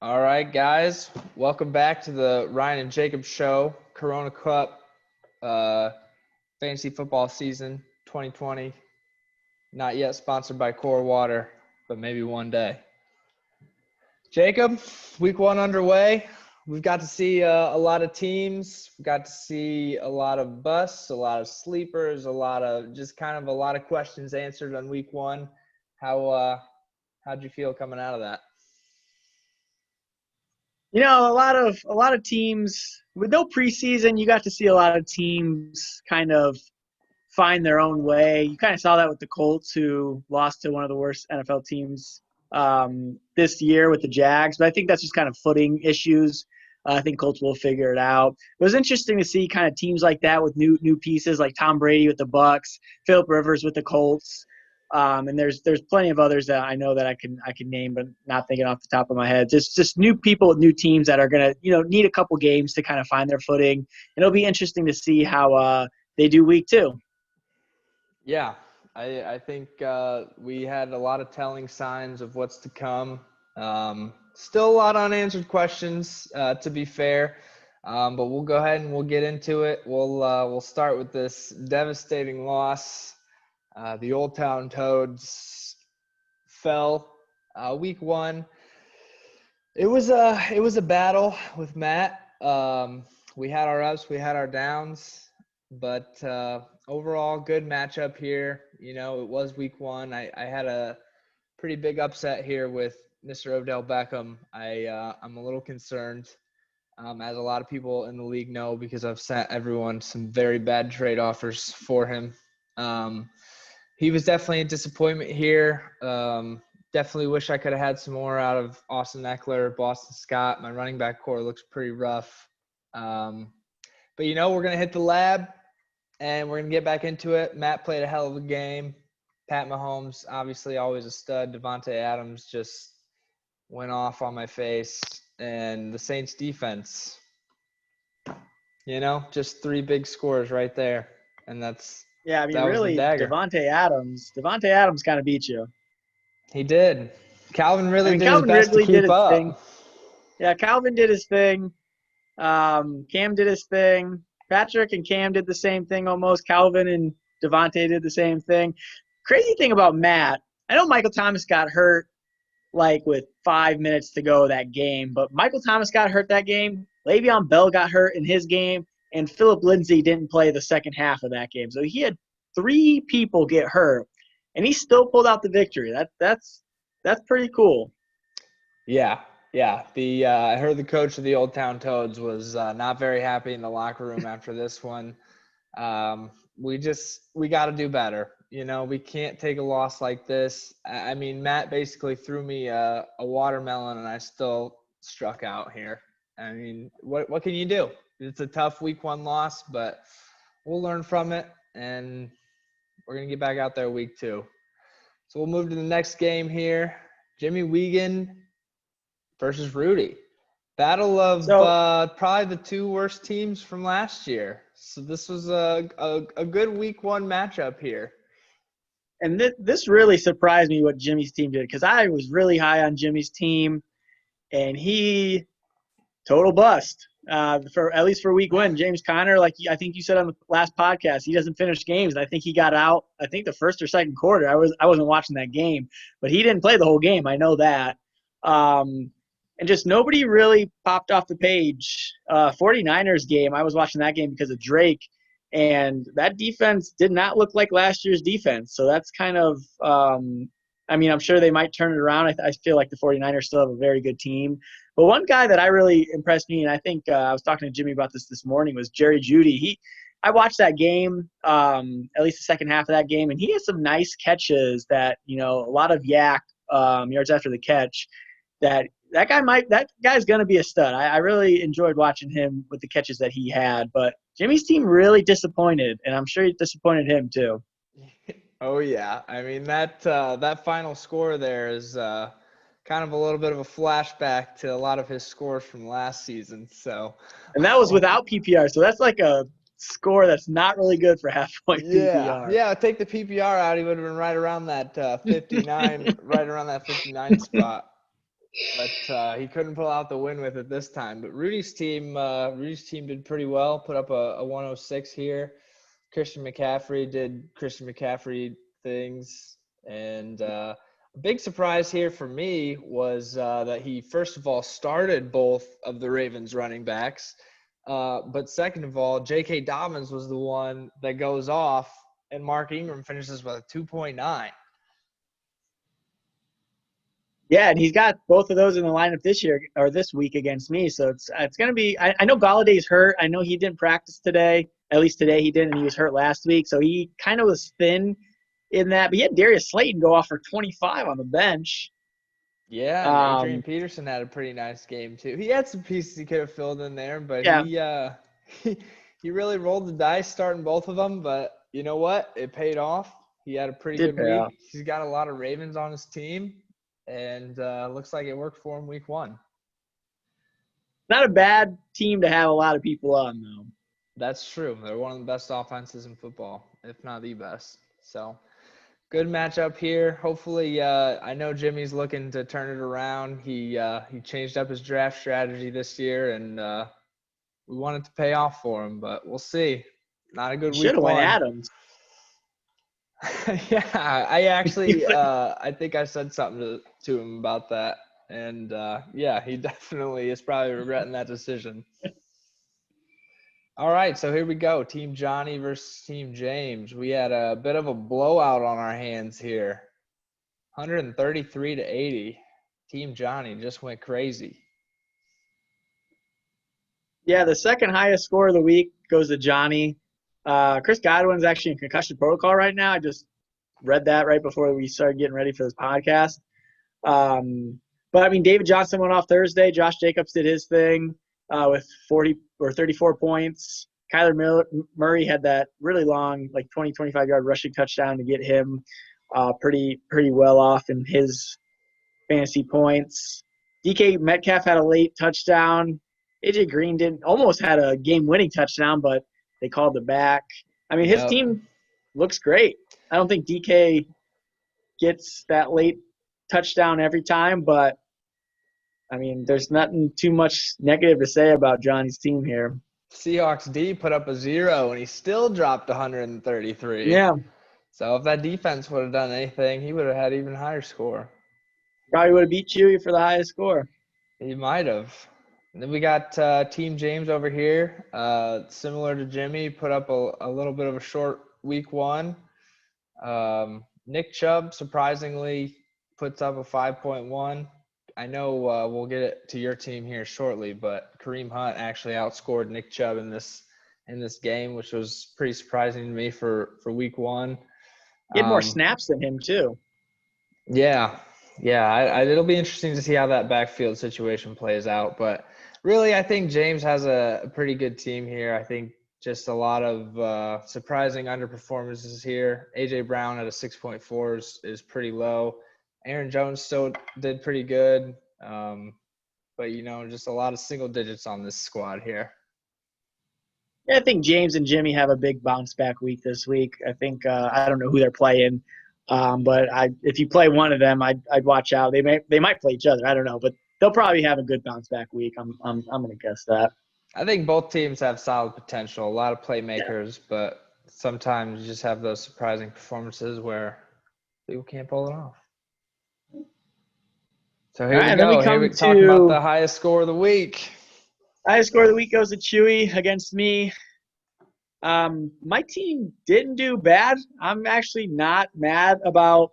All right, guys, welcome back to the Ryan and Jacob Show, Corona Cup, fantasy football season 2020. Not yet sponsored by Core Water, but maybe one day. Jacob, week one underway. We've got to see a lot of teams. We've got to see a lot of busts, a lot of sleepers, a lot of questions answered on week one. How'd you feel coming out of that? A lot of teams with no preseason, you got to see a lot of teams kind of find their own way. You kind of saw that with the Colts, who lost to one of the worst NFL teams this year with the Jags. But I think that's just kind of footing issues. I think Colts will figure it out. It was interesting to see kind of teams like that with new pieces, like Tom Brady with the Bucks, Philip Rivers with the Colts. And there's plenty of others that I know that I can name, but not thinking off the top of my head. Just new people with new teams that are gonna need a couple games to kind of find their footing. And it'll be interesting to see how they do week two. Yeah, I think we had a lot of telling signs of what's to come. Still a lot of unanswered questions, to be fair, but we'll go ahead and we'll get into it. We'll start with this devastating loss. The Old Town Toads fell week one. It was a battle with Matt. We had our ups, we had our downs, but overall good matchup here. It was week one. I had a pretty big upset here with Mr. Odell Beckham. I'm a little concerned, as a lot of people in the league know, because I've sent everyone some very bad trade offers for him. He was definitely a disappointment here. Definitely wish I could have had some more out of Austin Eckler, Boston Scott. My running back core looks pretty rough. But we're going to hit the lab, and we're going to get back into it. Matt played a hell of a game. Pat Mahomes, obviously always a stud. Devontae Adams just went off on my face. And the Saints defense, just three big scores right there. And that's – Yeah, I mean, that was the really, dagger. Devontae Adams kind of beat you. He did. Calvin really did Calvin his best Ridley to keep did his up. thing. Yeah, Calvin did his thing. Cam did his thing. Patrick and Cam did the same thing almost. Calvin and Devontae did the same thing. Crazy thing about Matt, I know Michael Thomas got hurt like with 5 minutes to go that game, but Michael Thomas got hurt that game. Le'Veon Bell got hurt in his game, and Philip Lindsay didn't play the second half of that game. So he had 3 people get hurt, and he still pulled out the victory. That's pretty cool. Yeah. I heard the coach of the Old Town Toads was not very happy in the locker room after this one. We got to do better. We can't take a loss like this. I mean, Matt basically threw me a watermelon, and I still struck out here. I mean, what can you do? It's a tough week one loss, but we'll learn from it, and we're going to get back out there week two. So we'll move to the next game here. Jimmy Wiegand versus Rudy. Battle of probably the 2 worst teams from last year. So this was a good week one matchup here. And this really surprised me what Jimmy's team did, because I was really high on Jimmy's team, and he total bust. For at least for week one, James Conner, like I think you said on the last podcast, he doesn't finish games. I think he got out. I think the first or second quarter. I wasn't watching that game, but he didn't play the whole game. I know that. And just nobody really popped off the page. 49ers game, I was watching that game because of Drake, and that defense did not look like last year's defense. So that's kind of I'm sure they might turn it around. I feel like the 49ers still have a very good team. But one guy that I really impressed me, and I think I was talking to Jimmy about this morning, was Jerry Jeudy. I watched that game, at least the second half of that game, and he has some nice catches that, a lot of yards after the catch. That guy's going to be a stud. I really enjoyed watching him with the catches that he had. But Jimmy's team really disappointed, and I'm sure he disappointed him too. Oh, yeah. I mean, that final score there is kind of a little bit of a flashback to a lot of his scores from last season. So, and that was without PPR, so that's like a score that's not really good for half-point PPR. Yeah, take the PPR out, he would have been right around that 59, right around that 59 spot. but he couldn't pull out the win with it this time. But Rudy's team did pretty well, put up a 106 here. Christian McCaffrey did Christian McCaffrey things, and a big surprise here for me was that he first of all started both of the Ravens running backs, but second of all, J.K. Dobbins was the one that goes off, and Mark Ingram finishes with a 2.9. Yeah, and he's got both of those in the lineup this year or this week against me. So it's going to be. I know Galladay's hurt. I know he didn't practice today. At least today he didn't, and he was hurt last week. So he kind of was thin in that. But he had Darius Slayton go off for 25 on the bench. Yeah, and Adrian Peterson had a pretty nice game too. He had some pieces he could have filled in there, but yeah. he really rolled the dice starting both of them. But you know what? It paid off. He had a pretty good week. He's got a lot of Ravens on his team, and looks like it worked for him week 1. Not a bad team to have a lot of people on, though. That's true. They're one of the best offenses in football, if not the best. So, good matchup here. Hopefully, I know Jimmy's looking to turn it around. He changed up his draft strategy this year, and we want it to pay off for him, but we'll see. Not a good week 1. Should have went Adams. Yeah, I actually I think I said something to him about that, and yeah, he definitely is probably regretting that decision. All right, so here we go. Team Johnny versus Team James. We had a bit of a blowout on our hands here. 133-80. Team Johnny just went crazy. Yeah, the second highest score of the week goes to Johnny. Chris Godwin's actually in concussion protocol right now. I just read that right before we started getting ready for this podcast. But, I mean, David Johnson went off Thursday. Josh Jacobs did his thing with 40 or 34 points. Kyler Murray had that really long, like 20, 25-yard rushing touchdown to get him pretty well off in his fantasy points. DK Metcalf had a late touchdown. AJ Green almost had a game-winning touchdown, but they called it back. I mean, his team looks great. I don't think DK gets that late touchdown every time, but, I mean, there's nothing too much negative to say about Johnny's team here. Seahawks D put up a 0, and he still dropped 133. Yeah. So if that defense would have done anything, he would have had even higher score. Probably would have beat Chewy for the highest score. He might have. And then we got Team James over here. Similar to Jimmy, put up a little bit of a short week 1. Nick Chubb, surprisingly, puts up a 5.1. I know we'll get it to your team here shortly, but Kareem Hunt actually outscored Nick Chubb in this game, which was pretty surprising to me for week 1. He had more snaps than him too. Yeah. It'll be interesting to see how that backfield situation plays out. But really, I think James has a pretty good team here. I think just a lot of surprising underperformances here. A.J. Brown at a 6.4 is pretty low. Aaron Jones still did pretty good. But, just a lot of single digits on this squad here. Yeah, I think James and Jimmy have a big bounce back week this week. I think I don't know who they're playing, but if you play one of them, I'd watch out. They might play each other. I don't know, but they'll probably have a good bounce back week. I'm going to guess that. I think both teams have solid potential. A lot of playmakers, but sometimes you just have those surprising performances where people can't pull it off. So here we go. Here we talk about the highest score of the week. Highest score of the week goes to Chewy against me. My team didn't do bad. I'm actually not mad about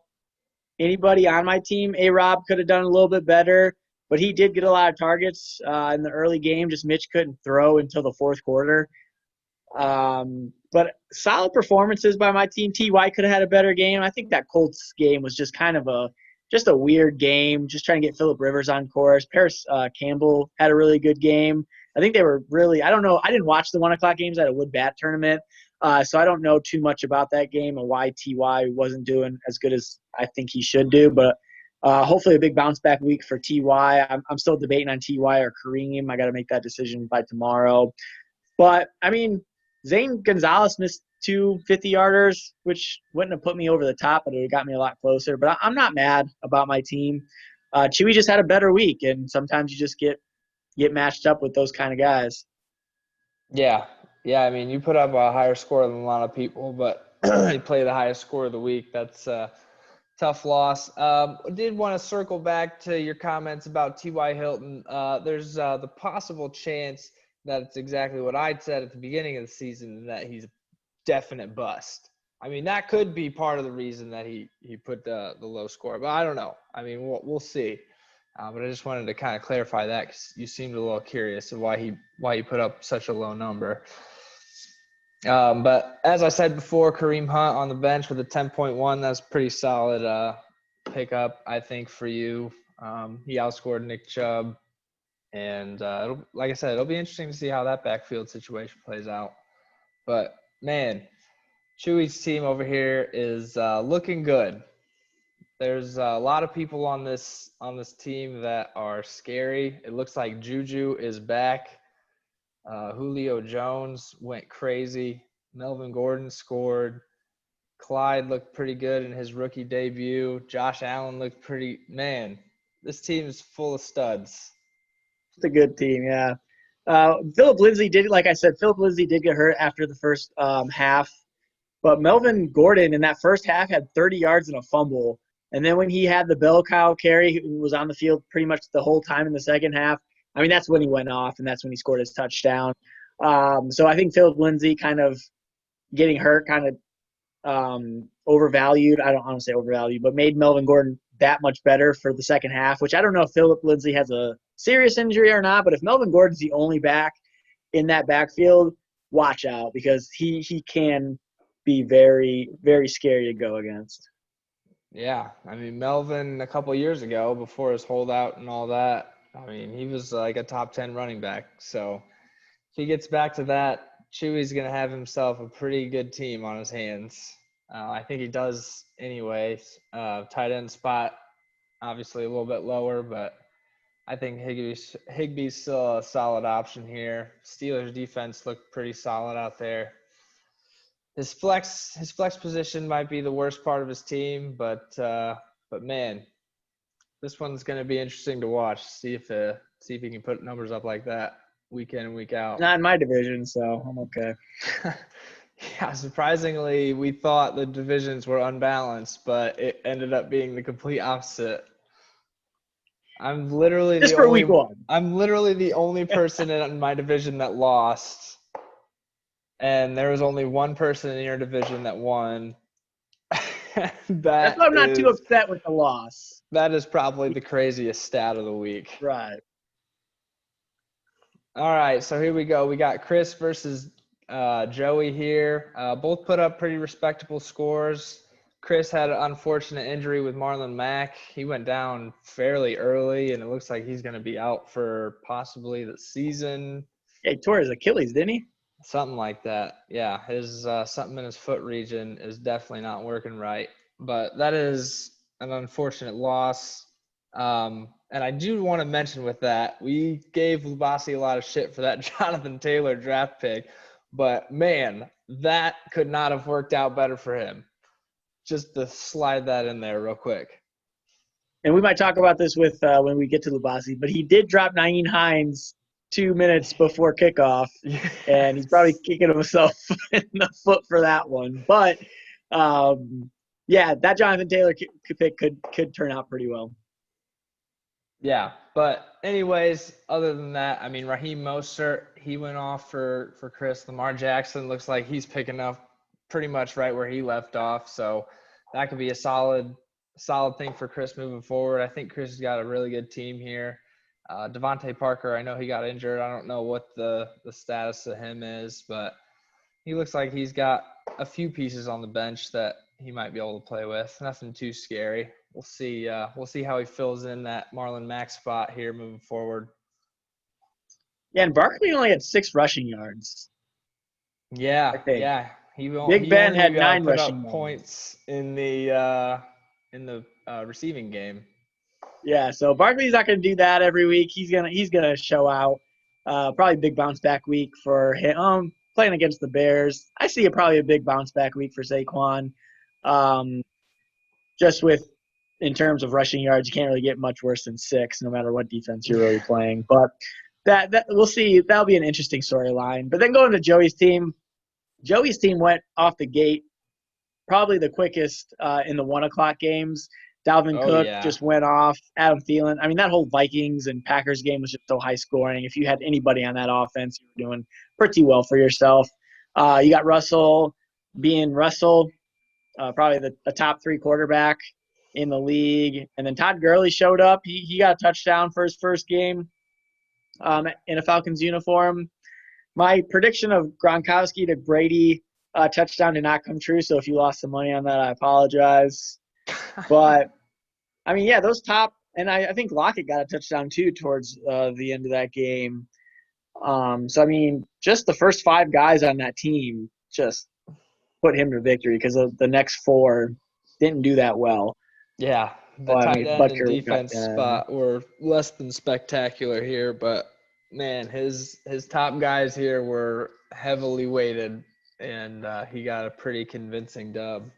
anybody on my team. A-Rob could have done a little bit better, but he did get a lot of targets in the early game. Just Mitch couldn't throw until the fourth quarter. But solid performances by my team. T.Y. could have had a better game. I think that Colts game was just kind of a weird game, just trying to get Phillip Rivers on course. Paris Campbell had a really good game. I think they were really – I don't know. I didn't watch the 1 o'clock games at a wood bat tournament, so I don't know too much about that game and why T.Y. wasn't doing as good as I think he should do. But hopefully a big bounce-back week for T.Y. I'm still debating on T.Y. or Kareem. I got to make that decision by tomorrow. But, I mean, Zane Gonzalez missed 2 50-yarders, which wouldn't have put me over the top, but it got me a lot closer. But I'm not mad about my team. Chewy just had a better week, and sometimes you just get matched up with those kind of guys. Yeah. Yeah. I mean, you put up a higher score than a lot of people, but you play the highest score of the week. That's a tough loss. Did want to circle back to your comments about T.Y. Hilton. There's the possible chance that it's exactly what I'd said at the beginning of the season, that he's a definite bust. I mean, that could be part of the reason that he put the low score, but I don't know. I mean, we'll see. But I just wanted to kind of clarify that, because you seemed a little curious of why he put up such a low number. But as I said before, Kareem Hunt on the bench with a 10.1. That's pretty solid pickup, I think, for you. He outscored Nick Chubb. And like I said, it'll be interesting to see how that backfield situation plays out. But, man, Chewy's team over here is looking good. There's a lot of people on this team that are scary. It looks like Juju is back. Julio Jones went crazy. Melvin Gordon scored. Clyde looked pretty good in his rookie debut. Josh Allen looked pretty – man, this team is full of studs. It's a good team, yeah. Philip Lindsay did, like I said, Philip Lindsay did get hurt after the first half. But Melvin Gordon in that first half had 30 yards and a fumble. And then when he had the bell cow carry, he was on the field pretty much the whole time in the second half. I mean, that's when he went off, and that's when he scored his touchdown. So I think Philip Lindsay kind of getting hurt kind of overvalued. I don't want to say overvalued, but made Melvin Gordon that much better for the second half, which I don't know if Philip Lindsay has a serious injury or not. But if Melvin Gordon's the only back in that backfield, watch out, because he can be very, very scary to go against. Yeah, I mean, Melvin a couple years ago, before his holdout and all that, I mean, he was like a top 10 running back. So if he gets back to that, Chewy's going to have himself a pretty good team on his hands. I think he does anyway. Tight end spot, obviously a little bit lower, but I think Higbee's still a solid option here. Steelers defense looked pretty solid out there. His flex position might be the worst part of his team, but man, this one's going to be interesting to watch. See if he can put numbers up like that week in and week out. Not in my division, so I'm okay. Yeah, surprisingly, we thought the divisions were unbalanced, but it ended up being the complete opposite. I'm literally week one. I'm literally the only person in my division that lost. And there was only one person in your division that won. That's why I'm not too upset with the loss. That is probably the craziest stat of the week. Right. All right, so here we go. We got Chris versus Joey here. Both put up pretty respectable scores. Chris had an unfortunate injury with Marlon Mack. He went down fairly early, and it looks like he's going to be out for possibly the season. Yeah, he tore his Achilles, didn't he? Something like that. Yeah, his something in his foot region is definitely not working right. But that is an unfortunate loss. And I do want to mention with that, we gave Lubasi a lot of shit for that Jonathan Taylor draft pick. But, man, that could not have worked out better for him. Just to slide that in there real quick. And we might talk about this with when we get to Lubasi, but he did drop Nyheim Hines 2 minutes before kickoff, and he's probably kicking himself in the foot for that one. But, yeah, that Jonathan Taylor pick could turn out pretty well. Yeah, but anyways, other than that, I mean, Raheem Mostert, he went off for Chris. Lamar Jackson looks like he's picking up pretty much right where he left off, so that could be a solid thing for Chris moving forward. I think Chris has got a really good team here. Devontae Parker, I know he got injured. I don't know what the status of him is, but he looks like he's got a few pieces on the bench that he might be able to play with. Nothing too scary. We'll see. We'll see how he fills in that Marlon Mack spot here moving forward. Yeah, and Barkley only had 6 rushing yards. Yeah, yeah. Big Ben had 9 rushing points in the receiving game. Yeah, so Barkley's not going to do that every week. He's gonna show out. Probably big bounce back week for him. Playing against the Bears, I see probably a big bounce back week for Saquon. Just with in terms of rushing yards, you can't really get much worse than 6, no matter what defense you're really playing. But that we'll see. That'll be an interesting storyline. But then going to Joey's team went off the gate probably the quickest in the 1:00 games. Dalvin Cook just went off. Adam Thielen. I mean, that whole Vikings and Packers game was just so high scoring. If you had anybody on that offense, you were doing pretty well for yourself. You got Russell being Russell, probably the top 3 quarterback in the league. And then Todd Gurley showed up. He got a touchdown for his first game in a Falcons uniform. My prediction of Gronkowski to Brady touchdown did not come true, so if you lost some money on that, I apologize. But, I mean, yeah, those top – and I think Lockett got a touchdown too towards the end of that game. So, I mean, just the first 5 guys on that team just put him to victory because the next 4 didn't do that well. Yeah, the tight end and defense spot were less than spectacular here, but – man, his top guys here were heavily weighted, and he got a pretty convincing dub.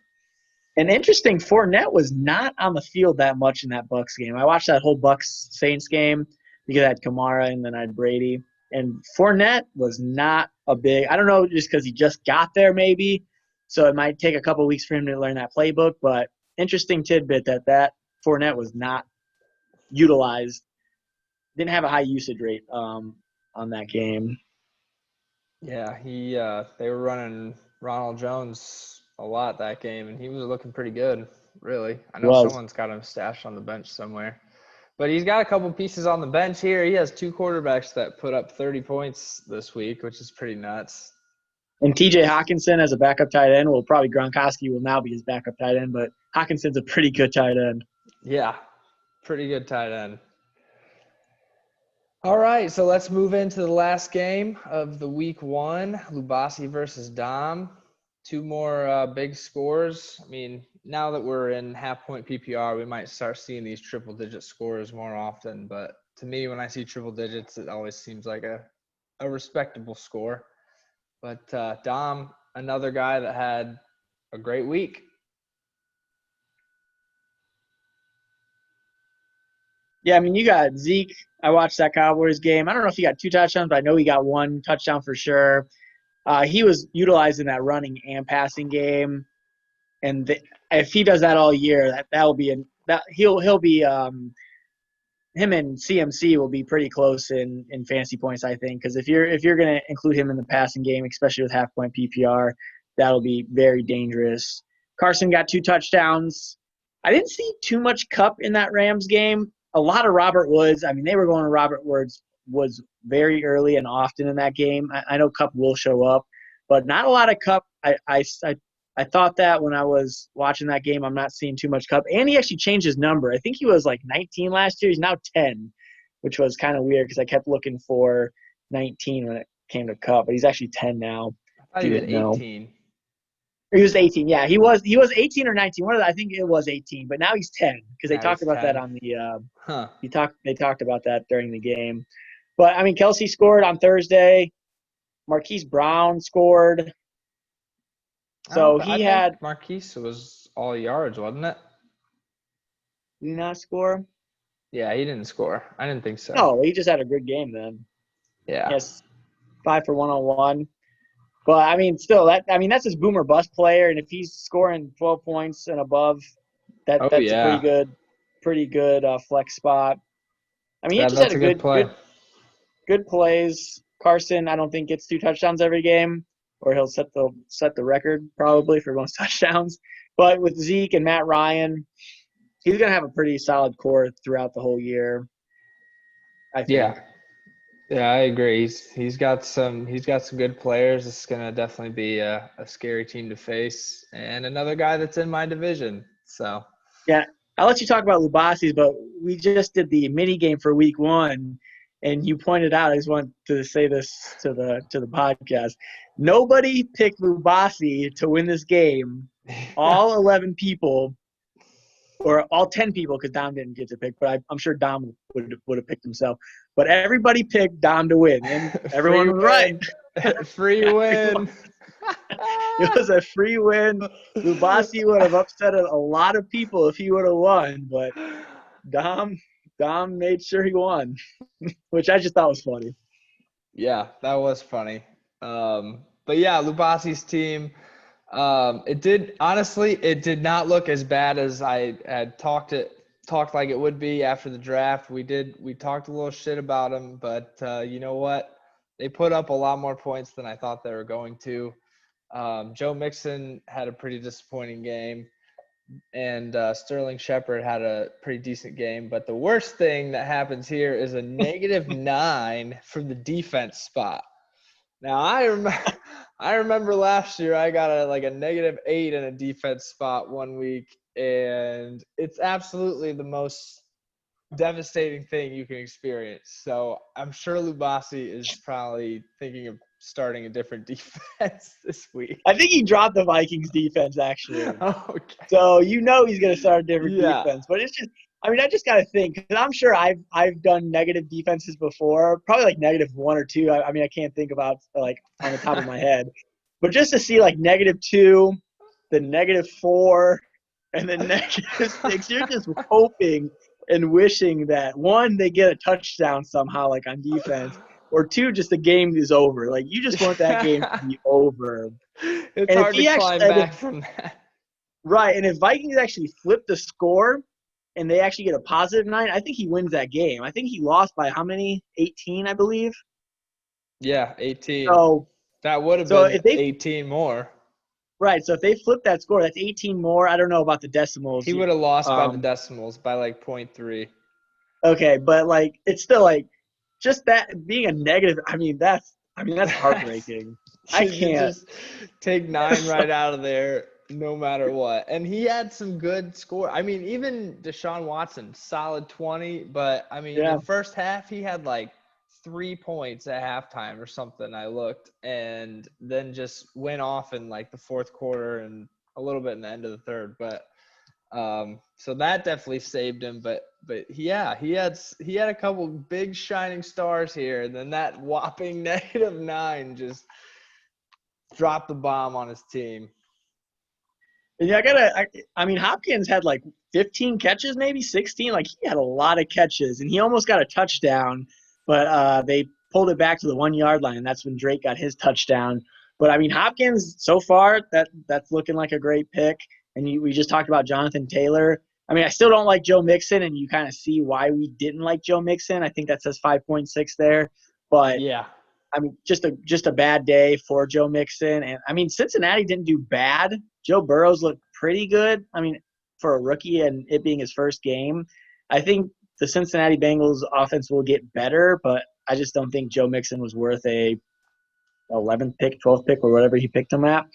And interesting, Fournette was not on the field that much in that Bucs game. I watched that whole Bucs-Saints game because I had Kamara and then I had Brady. And Fournette was not a big – I don't know, just because he just got there maybe. So it might take a couple weeks for him to learn that playbook. But interesting tidbit that Fournette was not utilized. Didn't have a high usage rate on that game. Yeah, they were running Ronald Jones a lot that game, and he was looking pretty good, really. I know someone's got him stashed on the bench somewhere. But he's got a couple pieces on the bench here. He has 2 quarterbacks that put up 30 points this week, which is pretty nuts. And TJ Hawkinson as a backup tight end, well, probably Gronkowski will now be his backup tight end, but Hawkinson's a pretty good tight end. Yeah, pretty good tight end. All right, so let's move into the last game of the week 1, Lubasi versus Dom. 2 more big scores. I mean, now that we're in half-point PPR, we might start seeing these triple-digit scores more often. But to me, when I see triple digits, it always seems like a respectable score. But Dom, another guy that had a great week. Yeah, I mean, you got Zeke. I watched that Cowboys game. I don't know if he got 2 touchdowns, but I know he got 1 touchdown for sure. He was utilizing that running and passing game, and if he does that all year, he'll be him and CMC will be pretty close in fantasy points, I think, because if you're going to include him in the passing game, especially with half-point PPR, that'll be very dangerous. Carson got 2 touchdowns. I didn't see too much Kupp in that Rams game. A lot of Robert Woods. I mean, they were going to Robert Woods very early and often in that game. I know Kupp will show up, but not a lot of Kupp. I thought that when I was watching that game. I'm not seeing too much Kupp. And he actually changed his number. I think he was like 19 last year. He's now 10, which was kind of weird because I kept looking for 19 when it came to Kupp, but he's actually 10 now. I thought he was 18. He was 18, yeah. He was 18 or 19. I think it was 18, but now he's 10 because they talked about 10. That on the they talked about that during the game. But I mean, Kelsey scored on Thursday. Marquise Brown scored. So I think Marquise was all yards, wasn't it? Did he not score? Yeah, he didn't score. I didn't think so. No, he just had a good game then. Yeah. Yes, 5 for 101. But I mean, still, that's his boom or bust player, and if he's scoring 12 points and above, that's a pretty good flex spot. I mean, he just had a good play. Good plays. Carson, I don't think gets 2 touchdowns every game, or he'll set the record probably for most touchdowns. But with Zeke and Matt Ryan, he's gonna have a pretty solid core throughout the whole year, I think. Yeah, I agree. He's got some good players. This is gonna definitely be a scary team to face, and another guy that's in my division. So yeah, I'll let you talk about Lubasi's, but we just did the mini game for week 1, and you pointed out. I just want to say this to the podcast. Nobody picked Lubasi to win this game. All 11 people, or all 10 people, because Dom didn't get to pick, but I'm sure Dom would have picked himself. But everybody picked Dom to win, and everyone was right. Free win. It was a free win. Lubasi would have upset a lot of people if he would have won, but Dom made sure he won, which I just thought was funny. Yeah, that was funny. But yeah, Lubasi's team. It did not look as bad as I had talked like it would be after the draft. We talked a little shit about them, but you know what? They put up a lot more points than I thought they were going to. Joe Mixon had a pretty disappointing game, and Sterling Shepard had a pretty decent game. But the worst thing that happens here is a -9 from the defense spot. Now I remember last year I got a -8 in a defense spot one week, and it's absolutely the most devastating thing you can experience. So I'm sure Lubasi is probably thinking of starting a different defense this week. I think he dropped the Vikings defense actually. Okay. So he's going to start a different Yeah. defense. But it's just, I mean, I just got to think, because I'm sure I've done negative defenses before, probably like -1 or 2. I mean, I can't think about like on the top of my head. But just to see like -2, then -4, and then -6, you're just hoping and wishing that, one, they get a touchdown somehow, like on defense, or two, just the game is over. Like, you just want that game to be over. It's And hard to climb back from that. Right, and if Vikings actually flip the score and they actually get a +9, I think he wins that game. I think he lost by how many? 18, I believe. Yeah, 18. So That would have so been if they 18 more. right, so if they flip that score, that's 18 more. I don't know about the decimals. He would have lost by the Um, decimals by like 0.3. okay, but like it's still like just that being a negative. I mean that's heartbreaking. I You can't. just take 9 right out of there, no matter what. And he had some good score. I mean, even Deshaun Watson, solid 20. But I mean, Yeah. the first half, he had like 3 points at halftime or something. I looked, and then just went off in like the fourth quarter and a little bit in the end of the third. But so that definitely saved him. But yeah, he had a couple big shining stars here, and then that whopping -9 just dropped the bomb on his team. Yeah, I mean, Hopkins had like 15 catches, maybe 16. Like he had a lot of catches, and he almost got a touchdown, but they pulled it back to the 1 yard line, and that's when Drake got his touchdown. But I mean, Hopkins so far that's looking like a great pick. And we just talked about Jonathan Taylor. I mean, I still don't like Joe Mixon, and you kind of see why we didn't like Joe Mixon. I think that says 5.6 there, but Yeah. I mean, just a bad day for Joe Mixon. And I mean, Cincinnati didn't do bad. Joe Burrows looked pretty good. I mean, for a rookie and it being his first game, I think the Cincinnati Bengals offense will get better, but I just don't think Joe Mixon was worth a 11th pick, 12th pick, or whatever he picked him at.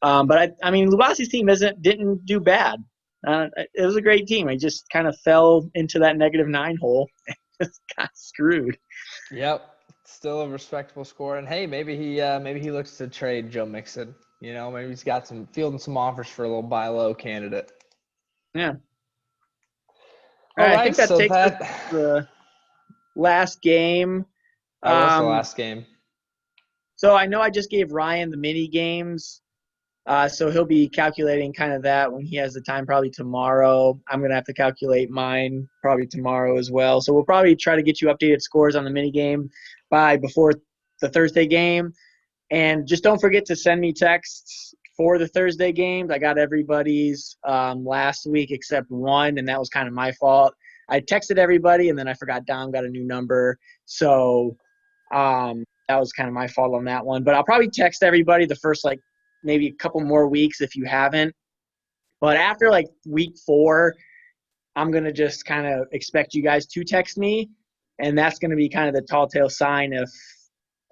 But I mean, Lubasi's team didn't do bad. It was a great team. He just kind of fell into that -9 hole and just got screwed. Yep. Still a respectable score. And hey, maybe he looks to trade Joe Mixon. You know, maybe he's got fielding some offers for a little buy low candidate. Yeah. All All right, right, I think that so takes us to the last game. that was the last game. So I know I just gave Ryan the mini games. So he'll be calculating kind of that when he has the time, probably tomorrow. I'm going to have to calculate mine probably tomorrow as well. So we'll probably try to get you updated scores on the mini game before the Thursday game. And just don't forget to send me texts for the Thursday games. I got everybody's last week except one, and that was kind of my fault. I texted everybody, and then I forgot Dom got a new number. So that was kind of my fault on that one. But I'll probably text everybody the first, like, maybe a couple more weeks if you haven't. But after, like, week 4, I'm going to just kind of expect you guys to text me, and that's going to be kind of the tall tale sign if,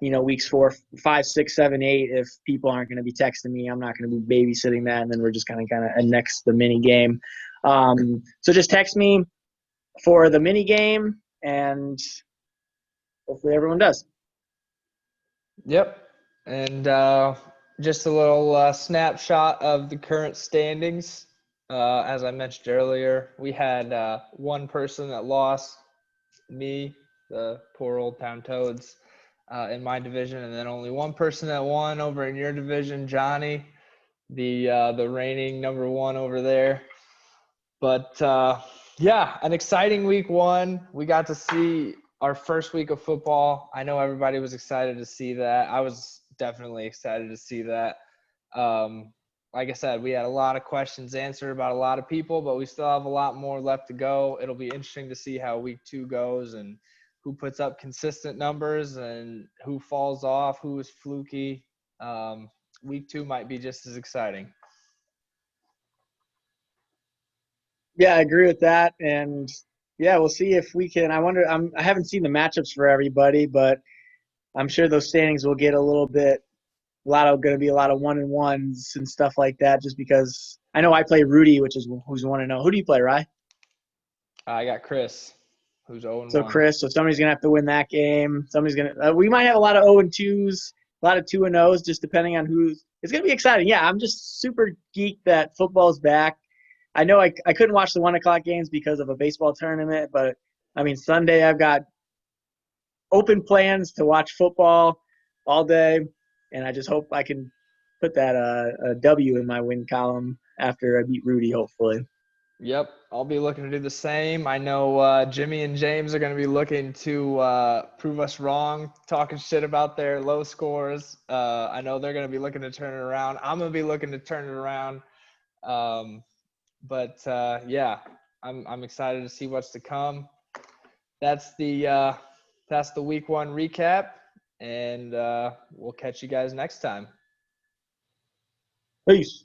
you know, weeks 4, 5, 6, 7, 8, if people aren't going to be texting me, I'm not going to be babysitting that, and then we're just kind of annex the mini game. So just text me for the mini game, and hopefully everyone does. Yep. And just a little snapshot of the current standings. As I mentioned earlier, we had one person that lost, me, the poor Old Town Toads. in my division, and then only one person that won over in your division, Johnny, the reigning number one over there. But yeah, an exciting week one. We got to see our first week of football. I know everybody was excited to see that. I was definitely excited to see that. Like I said, we had a lot of questions answered about a lot of people, but we still have a lot more left to go. It'll be interesting to see how week two goes and who puts up consistent numbers and who falls off, who is fluky. Week two might be just as exciting. Yeah, I agree with that. And yeah, we'll see if we can. I haven't seen the matchups for everybody, but I'm sure those standings will get going to be a lot of 1-1s and stuff like that, just because I know I play Rudy, who's 1-0. Who do you play, Rye? I got Chris, who's 0-1. So Chris, so somebody's going to have to win that game. We might have a lot of 0-2s, a lot of 2-0s, just depending on it's going to be exciting. Yeah, I'm just super geeked that football's back. I know I couldn't watch the 1 o'clock games because of a baseball tournament, but I mean, Sunday I've got open plans to watch football all day, and I just hope I can put that a W in my win column after I beat Rudy, hopefully. Yep, I'll be looking to do the same. I know Jimmy and James are going to be looking to prove us wrong, talking shit about their low scores. I know they're going to be looking to turn it around. I'm going to be looking to turn it around. But yeah, I'm excited to see what's to come. That's the week one recap, and we'll catch you guys next time. Peace.